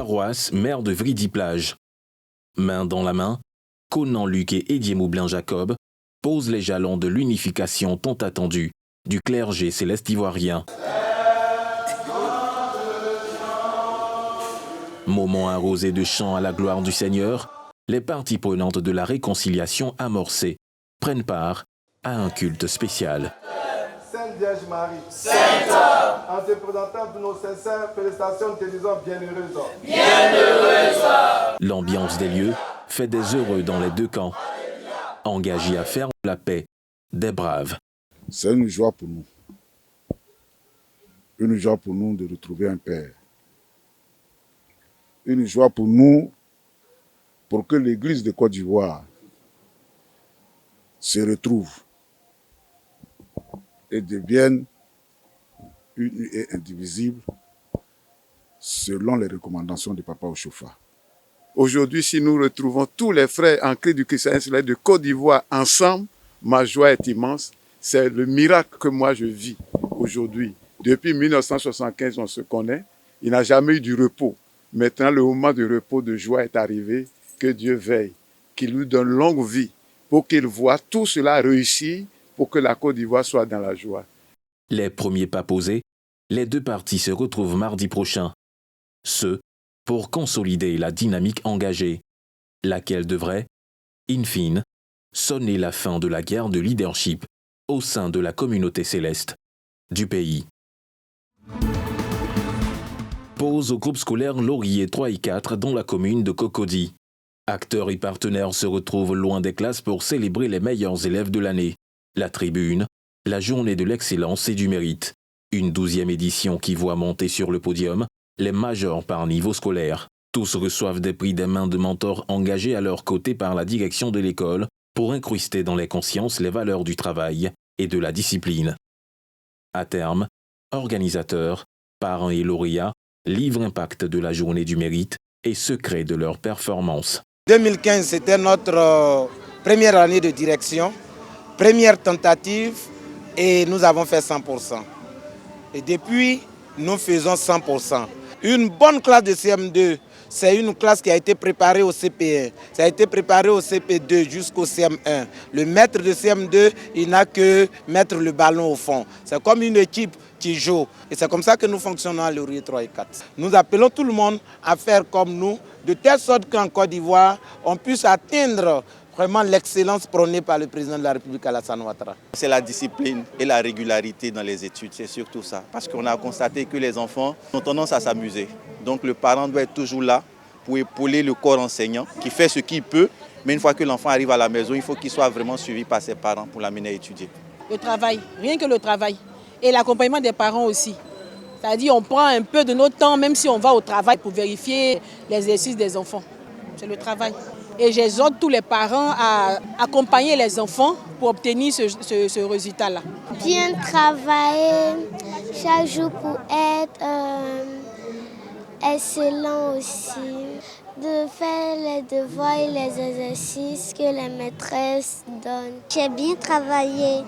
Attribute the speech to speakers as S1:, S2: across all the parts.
S1: Roas, maire de Vridy-Plage. Main dans la main, Conan Luc et Edier Moublin-Jacob posent les jalons de l'unification tant attendue du clergé céleste ivoirien. Moment arrosé de chants à la gloire du Seigneur, les parties prenantes de la réconciliation amorcée prennent part à un culte spécial.
S2: Sainte Vierge Marie, Sainte Homme, en te présentant de nos sincères félicitations, te disons bienheureuse. Bienheureuse.
S1: L'ambiance des lieux fait des heureux dans les deux camps, engagés à faire la paix des braves.
S3: C'est une joie pour nous. Une joie pour nous de retrouver un père. Une joie pour nous, pour que l'Église de Côte d'Ivoire se retrouve et devienne une et indivisible selon les recommandations de Papa Ochofa.
S4: Aujourd'hui, si nous retrouvons tous les frères ancrés du christianisme de Côte d'Ivoire ensemble, ma joie est immense. C'est le miracle que moi je vis aujourd'hui. Depuis 1975, on se connaît. Il n'a jamais eu du repos. Maintenant, le moment de repos, de joie est arrivé. Que Dieu veille, qu'il lui donne longue vie pour qu'il voie tout cela réussir pour que la Côte d'Ivoire soit dans la joie.
S1: Les premiers pas posés, les deux parties se retrouvent mardi prochain. Ce, pour consolider la dynamique engagée, laquelle devrait, in fine, sonner la fin de la guerre de leadership au sein de la communauté céleste du pays. Pause au groupe scolaire Laurier 3 et 4 dans la commune de Cocody. Acteurs et partenaires se retrouvent loin des classes pour célébrer les meilleurs élèves de l'année. La tribune, la journée de l'excellence et du mérite. Une 12e édition qui voit monter sur le podium les majors par niveau scolaire. Tous reçoivent des prix des mains de mentors engagés à leur côté par la direction de l'école pour incruster dans les consciences les valeurs du travail et de la discipline. À terme, organisateurs, parents et lauréats livrent impact de la journée du mérite et secret de leur performance.
S5: 2015, c'était notre première année de direction, première tentative et nous avons fait 100%. Et depuis, nous faisons 100%. Une bonne classe de CM2, c'est une classe qui a été préparée au CP1, ça a été préparé au CP2 jusqu'au CM1. Le maître de CM2, il n'a que mettre le ballon au fond. C'est comme une équipe qui joue. Et c'est comme ça que nous fonctionnons à Laurier 3 et 4. Nous appelons tout le monde à faire comme nous, de telle sorte qu'en Côte d'Ivoire, on puisse atteindre vraiment l'excellence prônée par le président de la République, Alassane Ouattara.
S6: C'est la discipline et la régularité dans les études, c'est surtout ça. Parce qu'on a constaté que les enfants ont tendance à s'amuser. Donc le parent doit être toujours là pour épauler le corps enseignant qui fait ce qu'il peut. Mais une fois que l'enfant arrive à la maison, il faut qu'il soit vraiment suivi par ses parents pour l'amener à étudier.
S7: Le travail, rien que le travail. Et l'accompagnement des parents aussi. C'est-à-dire on prend un peu de notre temps, même si on va au travail pour vérifier l'exercice des enfants. C'est le travail. Et j'exhorte tous les parents à accompagner les enfants pour obtenir ce résultat-là.
S8: Bien travailler chaque jour pour être excellent aussi. De faire les devoirs et les exercices que les maîtresses donnent. J'ai bien travaillé.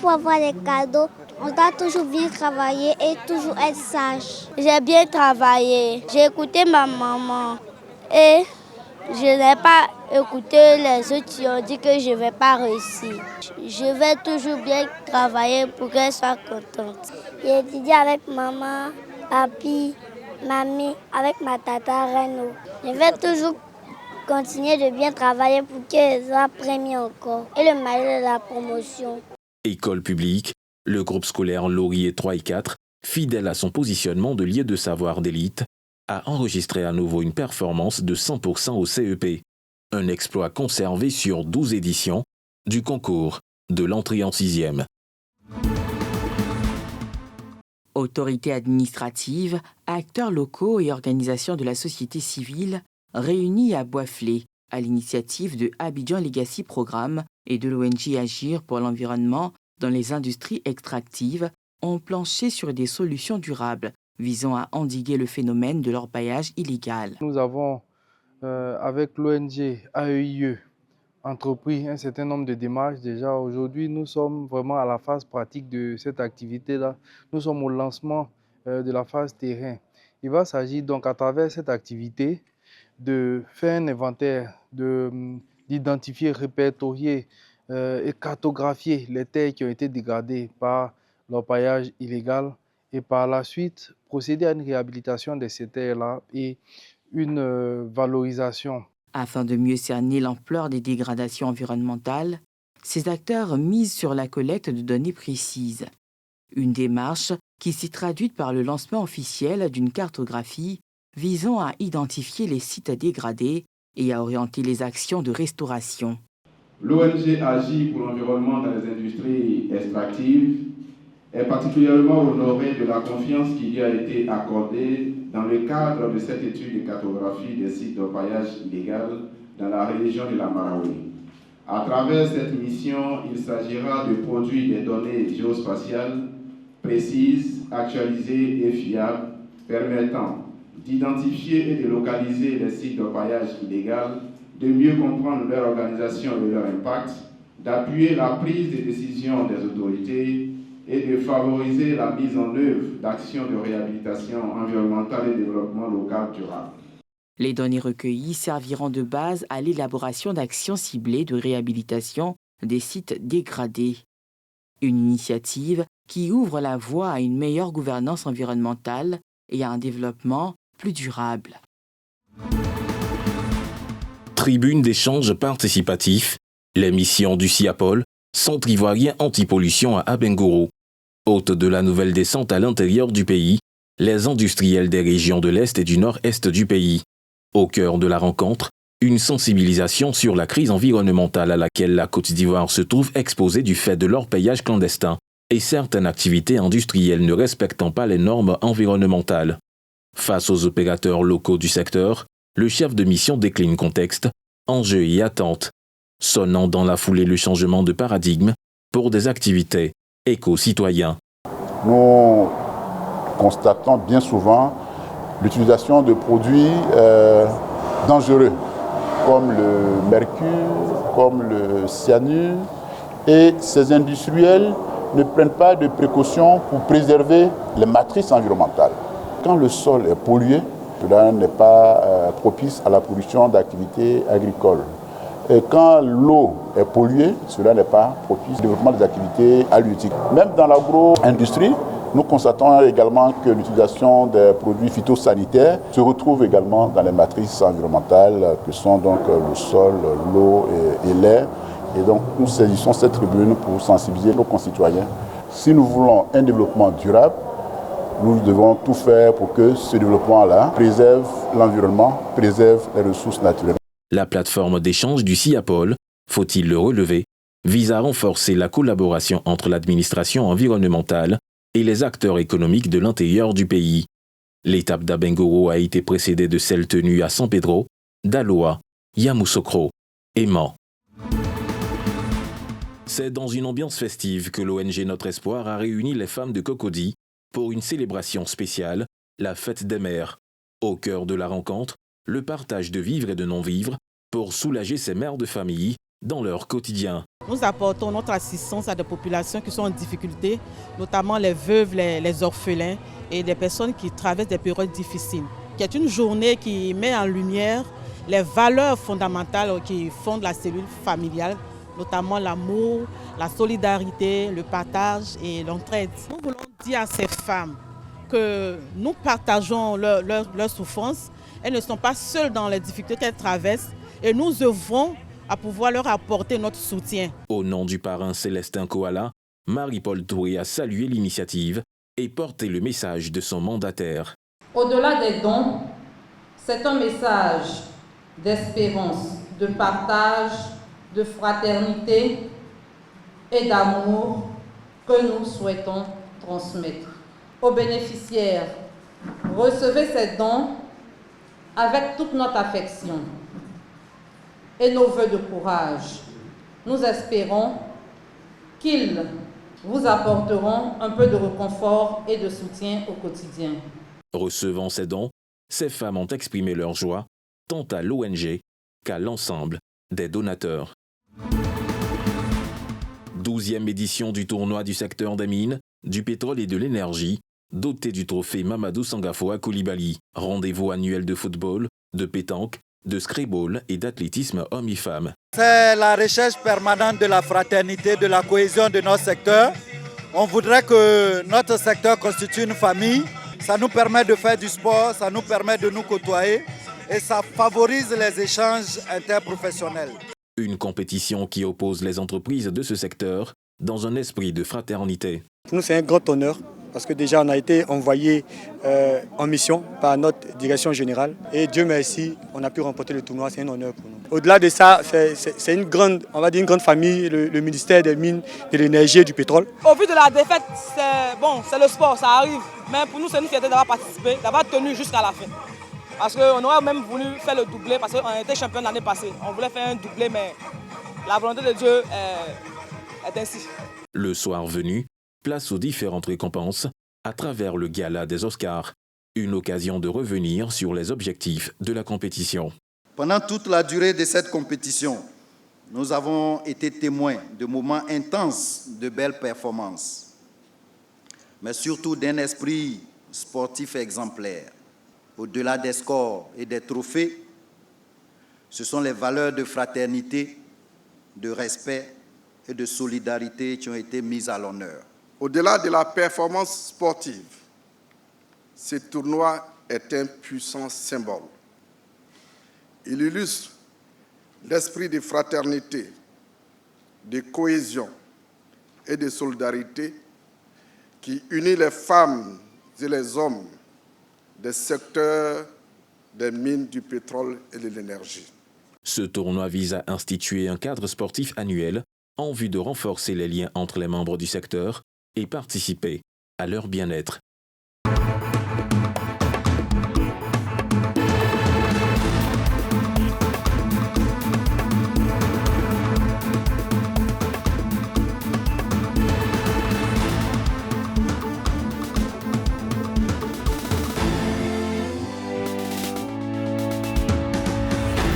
S8: Pour avoir des cadeaux, on doit toujours bien travailler et toujours être sage. J'ai bien travaillé. J'ai écouté ma maman et je n'ai pas écouté les autres qui ont dit que je ne vais pas réussir. Je vais toujours bien travailler pour qu'elle soit contente. J'ai étudié avec maman, papi, mamie, avec ma tata Reno. Je vais toujours continuer de bien travailler pour qu'elle soit première encore. Et le maillot de la promotion.
S1: École publique, le groupe scolaire Laurier 3 et 4, fidèle à son positionnement de lieu de savoir d'élite, a enregistré à nouveau une performance de 100% au CEP. Un exploit conservé sur 12 éditions du concours de l'entrée en 6e.
S9: Autorités administratives, acteurs locaux et organisations de la société civile réunis à Boisflé à l'initiative de Abidjan Legacy Programme et de l'ONG Agir pour l'environnement dans les industries extractives ont planché sur des solutions durables visant à endiguer le phénomène de l'orpaillage illégal.
S10: Nous avons, avec l'ONG AEIE, entrepris un certain nombre de démarches. Déjà aujourd'hui, nous sommes vraiment à la phase pratique de cette activité-là. Nous sommes au lancement de la phase terrain. Il va s'agir donc à travers cette activité de faire un inventaire, d'identifier, répertorier et cartographier les terres qui ont été dégradées par l'orpaillage illégal et par la suite procéder à une réhabilitation de ces terres-là et une valorisation.
S9: Afin de mieux cerner l'ampleur des dégradations environnementales, ces acteurs misent sur la collecte de données précises. Une démarche qui s'est traduite par le lancement officiel d'une cartographie visant à identifier les sites dégradés et à orienter les actions de restauration.
S11: L'ONG agit pour l'environnement dans les industries extractives, est particulièrement honorée de la confiance qui lui a été accordée dans le cadre de cette étude de cartographie des sites d'orpaillage illégal dans la région de la Marawi. À travers cette mission, il s'agira de produire des données géospatiales précises, actualisées et fiables, permettant d'identifier et de localiser les sites d'orpaillage illégal, de mieux comprendre leur organisation et leur impact, d'appuyer la prise de décision des autorités et de favoriser la mise en œuvre d'actions de réhabilitation environnementale et de développement local durable.
S9: Les données recueillies serviront de base à l'élaboration d'actions ciblées de réhabilitation des sites dégradés. Une initiative qui ouvre la voie à une meilleure gouvernance environnementale et à un développement plus durable.
S1: Tribune d'échange participatif, les missions du CIAPOL, Centre ivoirien anti-pollution à Abengourou. Hôte de la nouvelle descente à l'intérieur du pays, les industriels des régions de l'Est et du Nord-Est du pays. Au cœur de la rencontre, une sensibilisation sur la crise environnementale à laquelle la Côte d'Ivoire se trouve exposée du fait de l'orpaillage clandestin et certaines activités industrielles ne respectant pas les normes environnementales. Face aux opérateurs locaux du secteur, le chef de mission décline contexte, enjeux et attentes, sonnant dans la foulée le changement de paradigme pour des activités éco-citoyens.
S3: Nous constatons bien souvent l'utilisation de produits dangereux, comme le mercure, comme le cyanure, et ces industriels ne prennent pas de précautions pour préserver les matrices environnementales. Quand le sol est pollué, cela n'est pas propice à la production d'activités agricoles. Et quand l'eau est polluée, cela n'est pas propice au développement des activités halieutiques. Même dans l'agro-industrie, nous constatons également que l'utilisation des produits phytosanitaires se retrouve également dans les matrices environnementales que sont donc le sol, l'eau et l'air. Et donc nous saisissons cette tribune pour sensibiliser nos concitoyens. Si nous voulons un développement durable, nous devons tout faire pour que ce développement-là préserve l'environnement, préserve les ressources naturelles.
S1: La plateforme d'échange du CIAPOL, faut-il le relever, vise à renforcer la collaboration entre l'administration environnementale et les acteurs économiques de l'intérieur du pays. L'étape d'Abengourou a été précédée de celle tenue à San Pedro, Daloa, Yamoussoukro et Mans. C'est dans une ambiance festive que l'ONG Notre Espoir a réuni les femmes de Cocody pour une célébration spéciale, la fête des mères. Au cœur de la rencontre, le partage de vivres et de non-vivres pour soulager ces mères de famille dans leur quotidien.
S7: Nous apportons notre assistance à des populations qui sont en difficulté, notamment les veuves, les orphelins et des personnes qui traversent des périodes difficiles. C'est une journée qui met en lumière les valeurs fondamentales qui fondent la cellule familiale, notamment l'amour, la solidarité, le partage et l'entraide. Nous voulons dire à ces femmes que nous partageons leur souffrance. Elles ne sont pas seules dans les difficultés qu'elles traversent et nous œuvrons à pouvoir leur apporter notre soutien.
S1: Au nom du parrain Célestin Koala, Marie-Paul Touré a salué l'initiative et porté le message de son mandataire.
S12: Au-delà des dons, c'est un message d'espérance, de partage, de fraternité et d'amour que nous souhaitons transmettre. Aux bénéficiaires, recevez ces dons avec toute notre affection et nos vœux de courage. Nous espérons qu'ils vous apporteront un peu de réconfort et de soutien au quotidien.
S1: Recevant ces dons, ces femmes ont exprimé leur joie, tant à l'ONG qu'à l'ensemble des donateurs. 12e édition du tournoi du secteur des mines, du pétrole et de l'énergie, doté du trophée Mamadou Sangafoa Koulibaly. Rendez-vous annuel de football, de pétanque, de scrabble et d'athlétisme hommes et femmes.
S13: C'est la recherche permanente de la fraternité, de la cohésion de notre secteur. On voudrait que notre secteur constitue une famille. Ça nous permet de faire du sport, ça nous permet de nous côtoyer et ça favorise les échanges interprofessionnels.
S1: Une compétition qui oppose les entreprises de ce secteur dans un esprit de fraternité.
S14: Pour nous, c'est un grand honneur parce que déjà, on a été envoyé en mission par notre direction générale. Et Dieu merci, on a pu remporter le tournoi, c'est un honneur pour nous. Au-delà de ça, c'est une grande, on va dire une grande famille, le ministère des Mines, de l'Énergie et du Pétrole.
S7: Au vu de la défaite, c'est le sport, ça arrive. Mais pour nous, c'est une fierté d'avoir participé, d'avoir tenu jusqu'à la fin. Parce qu'on aurait même voulu faire le doublé, parce qu'on était champion l'année passée. On voulait faire un doublé, mais la volonté de Dieu est ainsi.
S1: Le soir venu, place aux différentes récompenses à travers le gala des Oscars. Une occasion de revenir sur les objectifs de la compétition.
S13: Pendant toute la durée de cette compétition, nous avons été témoins de moments intenses de belles performances, mais surtout d'un esprit sportif exemplaire. Au-delà des scores et des trophées, ce sont les valeurs de fraternité, de respect et de solidarité qui ont été mises à l'honneur.
S2: Au-delà de la performance sportive, ce tournoi est un puissant symbole. Il illustre l'esprit de fraternité, de cohésion et de solidarité qui unit les femmes et les hommes des secteurs des mines, du pétrole et de l'énergie.
S1: Ce tournoi vise à instituer un cadre sportif annuel en vue de renforcer les liens entre les membres du secteur et participer à leur bien-être.